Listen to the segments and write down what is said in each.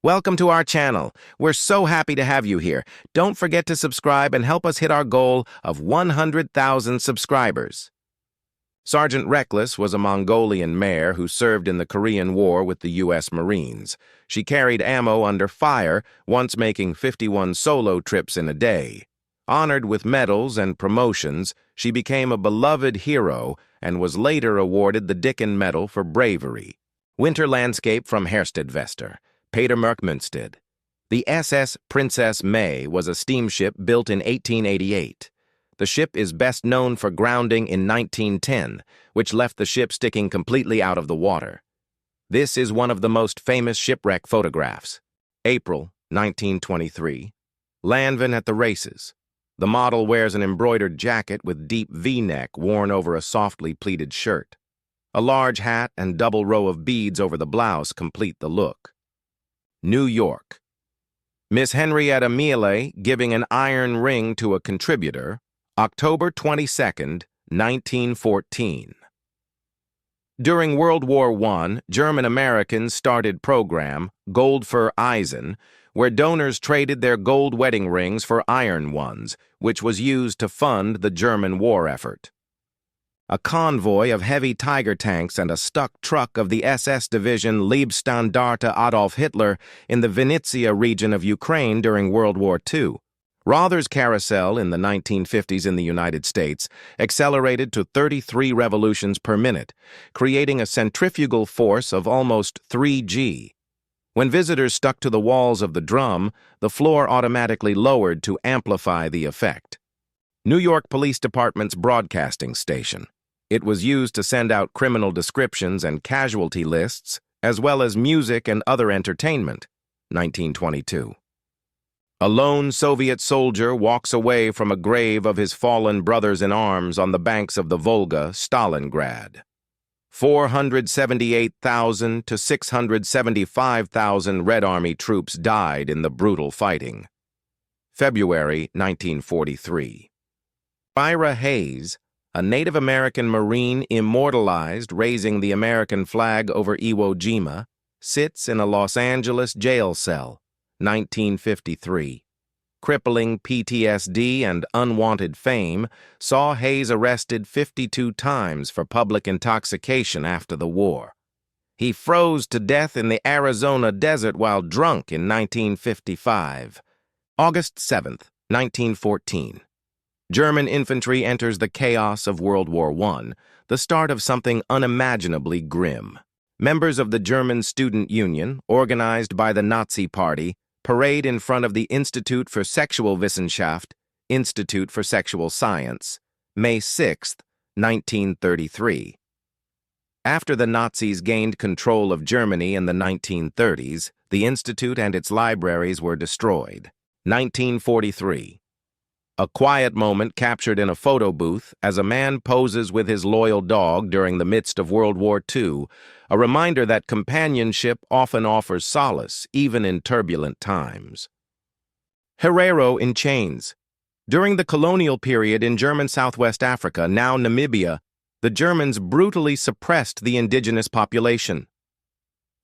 Welcome to our channel. We're so happy to have you here. Don't forget to subscribe and help us hit our goal of 100,000 subscribers. Sergeant Reckless was a Mongolian mare who served in the Korean War with the U.S. Marines. She carried ammo under fire, once making 51 solo trips in a day. Honored with medals and promotions, she became a beloved hero and was later awarded the Dicken Medal for bravery. Winter landscape from Herstedvester. Petermørkmünstedt. The SS Princess May was a steamship built in 1888. The ship is best known for grounding in 1910, which left the ship sticking completely out of the water. This is one of the most famous shipwreck photographs. April 1923. Lanvin at the races. The model wears an embroidered jacket with deep V-neck worn over a softly pleated shirt. A large hat and double row of beads over the blouse complete the look. New York. Miss Henrietta Miele giving an iron ring to a contributor, October 22, 1914. During World War I, German Americans started program Gold für Eisen, where donors traded their gold wedding rings for iron ones, which was used to fund the German war effort. A convoy of heavy Tiger tanks and a stuck truck of the SS division Leibstandarte Adolf Hitler in the Vinnytsia region of Ukraine during World War II. Rother's carousel in the 1950s in the United States accelerated to 33 revolutions per minute, creating a centrifugal force of almost 3G. When visitors stuck to the walls of the drum, the floor automatically lowered to amplify the effect. New York Police Department's broadcasting station. It was used to send out criminal descriptions and casualty lists, as well as music and other entertainment. 1922. A lone Soviet soldier walks away from a grave of his fallen brothers in arms on the banks of the Volga, Stalingrad. 478,000 to 675,000 Red Army troops died in the brutal fighting. February 1943. Ira Hayes, a Native American Marine immortalized raising the American flag over Iwo Jima, sits in a Los Angeles jail cell, 1953. Crippling PTSD and unwanted fame saw Hayes arrested 52 times for public intoxication after the war. He froze to death in the Arizona desert while drunk in 1955. August 7th, 1914. German infantry enters the chaos of World War I, the start of something unimaginably grim. Members of the German Student Union, organized by the Nazi Party, parade in front of the Institute for Sexualwissenschaft, Institute for Sexual Science, May 6, 1933. After the Nazis gained control of Germany in the 1930s, the institute and its libraries were destroyed. 1943. A quiet moment captured in a photo booth as a man poses with his loyal dog during the midst of World War II, a reminder that companionship often offers solace, even in turbulent times. Herero in chains. During the colonial period in German Southwest Africa, now Namibia, the Germans brutally suppressed the indigenous population.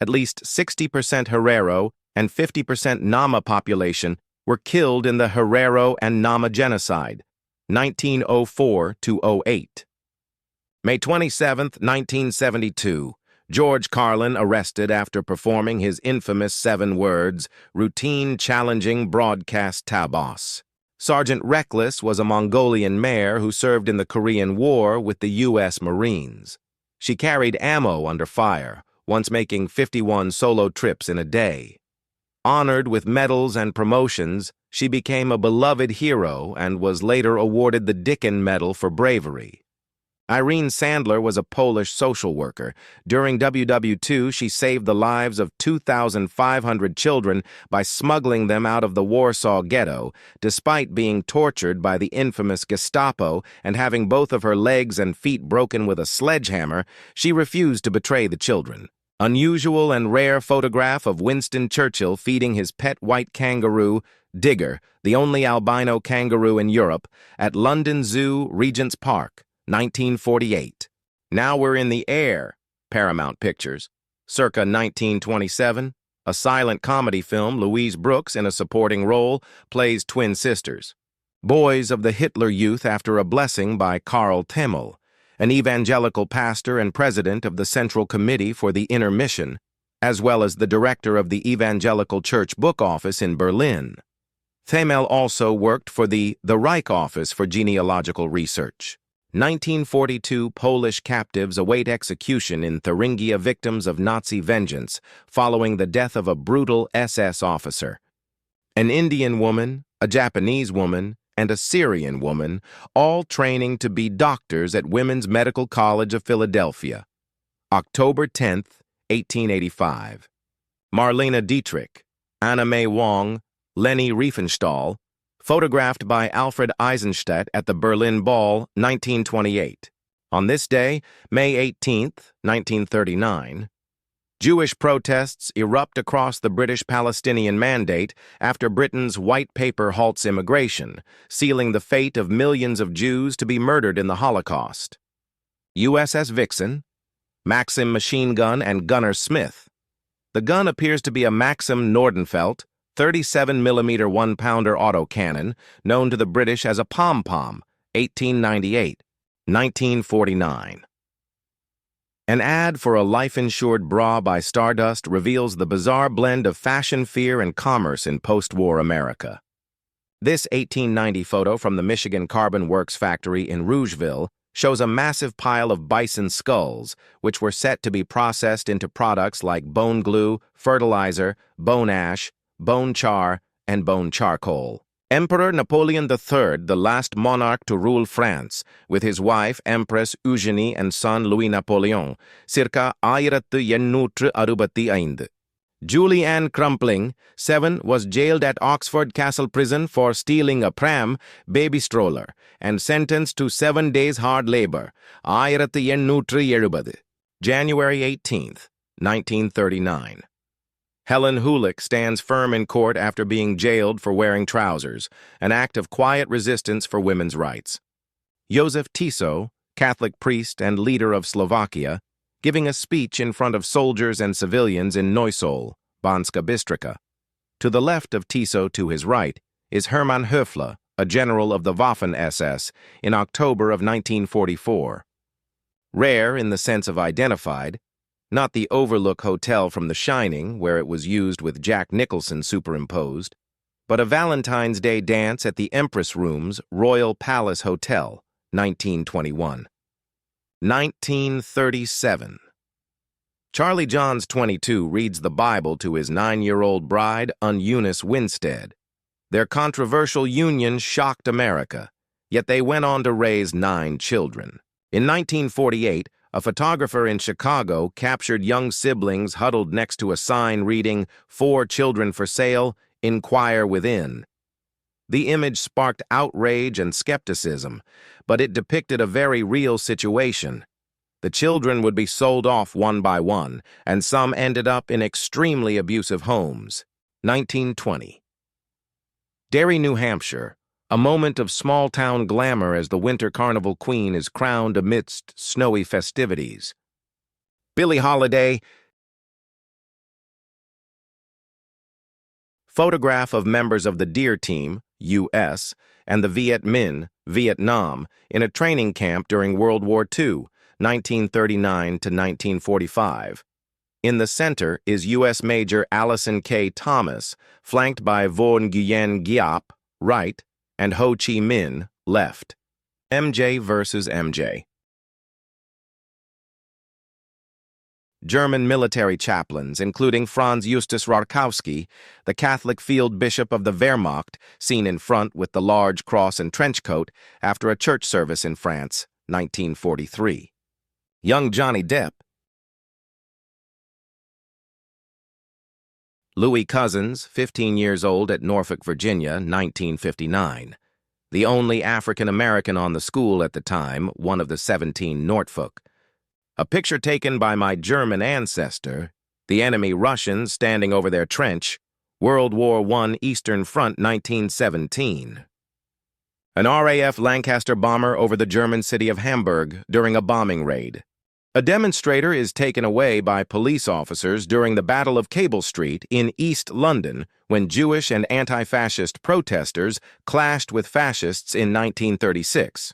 At least 60% Herero and 50% Nama population were killed in the Herero and Nama genocide, 1904-08. May 27, 1972, George Carlin arrested after performing his infamous 7 words, routine challenging broadcast tabos. Sergeant Reckless was a Mongolian mare who served in the Korean War with the U.S. Marines. She carried ammo under fire, once making 51 solo trips in a day. Honored with medals and promotions, she became a beloved hero and was later awarded the Dicken Medal for bravery. Irene Sandler was a Polish social worker. During WW II, she saved the lives of 2,500 children by smuggling them out of the Warsaw Ghetto, despite being tortured by the infamous Gestapo and having both of her legs and feet broken with a sledgehammer. She refused to betray the children. Unusual and rare photograph of Winston Churchill feeding his pet white kangaroo, Digger, the only albino kangaroo in Europe, at London Zoo, Regent's Park, 1948. Now We're in the Air, Paramount Pictures, circa 1927, A silent comedy film, Louise Brooks, in a supporting role, plays twin sisters. Boys of the Hitler Youth After a Blessing by Karl Temmel, an evangelical pastor and president of the Central Committee for the Inner Mission, as well as the director of the Evangelical Church Book Office in Berlin. Temmel also worked for the Reich Office for Genealogical Research. 1942 Polish captives await execution in Thuringia, victims of Nazi vengeance following the death of a brutal SS officer. An Indian woman, a Japanese woman, and a Syrian woman, all training to be doctors at Women's Medical College of Philadelphia. October 10, 1885. Marlene Dietrich, Anna May Wong, Leni Riefenstahl, photographed by Alfred Eisenstadt at the Berlin Ball, 1928. On this day, May 18, 1939, Jewish protests erupt across the British-Palestinian Mandate after Britain's White Paper halts immigration, sealing the fate of millions of Jews to be murdered in the Holocaust. USS Vixen, Maxim machine gun and gunner Smith. The gun appears to be a Maxim Nordenfeldt 37mm 1-pounder autocannon, known to the British as a pom-pom, 1898, 1949. An ad for a life-insured bra by Stardust reveals the bizarre blend of fashion, fear, and commerce in post-war America. This 1890 photo from the Michigan Carbon Works factory in Rougeville shows a massive pile of bison skulls, which were set to be processed into products like bone glue, fertilizer, bone ash, bone char, and bone charcoal. Emperor Napoleon III, the last monarch to rule France, with his wife Empress Eugenie and son Louis Napoleon, circa 1865. Julie Ann Crumpling, 7, was jailed at Oxford Castle Prison for stealing a pram, baby stroller, and sentenced to 7 days hard labor, 1870. January 18, 1939. Helen Hulick stands firm in court after being jailed for wearing trousers, an act of quiet resistance for women's rights. Josef Tiso, Catholic priest and leader of Slovakia, giving a speech in front of soldiers and civilians in Neusol, Banska Bystrica. To the left of Tiso, to his right, is Hermann Höfle, a general of the Waffen-SS, in October of 1944. Rare in the sense of identified, not the Overlook Hotel from The Shining, where it was used with Jack Nicholson superimposed, but a Valentine's Day dance at the Empress Rooms, Royal Palace Hotel, 1921. 1937. Charlie Johns, 22, reads the Bible to his 9-year-old bride, Eunice Winstead. Their controversial union shocked America, yet they went on to raise 9 children. In 1948, a photographer in Chicago captured young siblings huddled next to a sign reading, "4 children for sale, inquire within." The image sparked outrage and skepticism, but it depicted a very real situation. The children would be sold off one by one, and some ended up in extremely abusive homes. 1920. Derry, New Hampshire. A moment of small-town glamour as the Winter Carnival Queen is crowned amidst snowy festivities. Billie Holiday. Photograph of members of the Deer Team, U.S., and the Viet Minh, Vietnam, in a training camp during World War II, 1939 to 1945. In the center is U.S. Major Allison K. Thomas, flanked by Vo Nguyen Giap, right, and Ho Chi Minh, left. MJ versus MJ. German military chaplains, including Franz Justus Rarkowski, the Catholic field bishop of the Wehrmacht, seen in front with the large cross and trench coat after a church service in France, 1943. Young Johnny Depp. Louis Cousins, 15 years old at Norfolk, Virginia, 1959. The only African-American on the school at the time, one of the 17 Norfolk. A picture taken by my German ancestor, the enemy Russians standing over their trench, World War I Eastern Front, 1917. An RAF Lancaster bomber over the German city of Hamburg during a bombing raid. A demonstrator is taken away by police officers during the Battle of Cable Street in East London when Jewish and anti-fascist protesters clashed with fascists in 1936.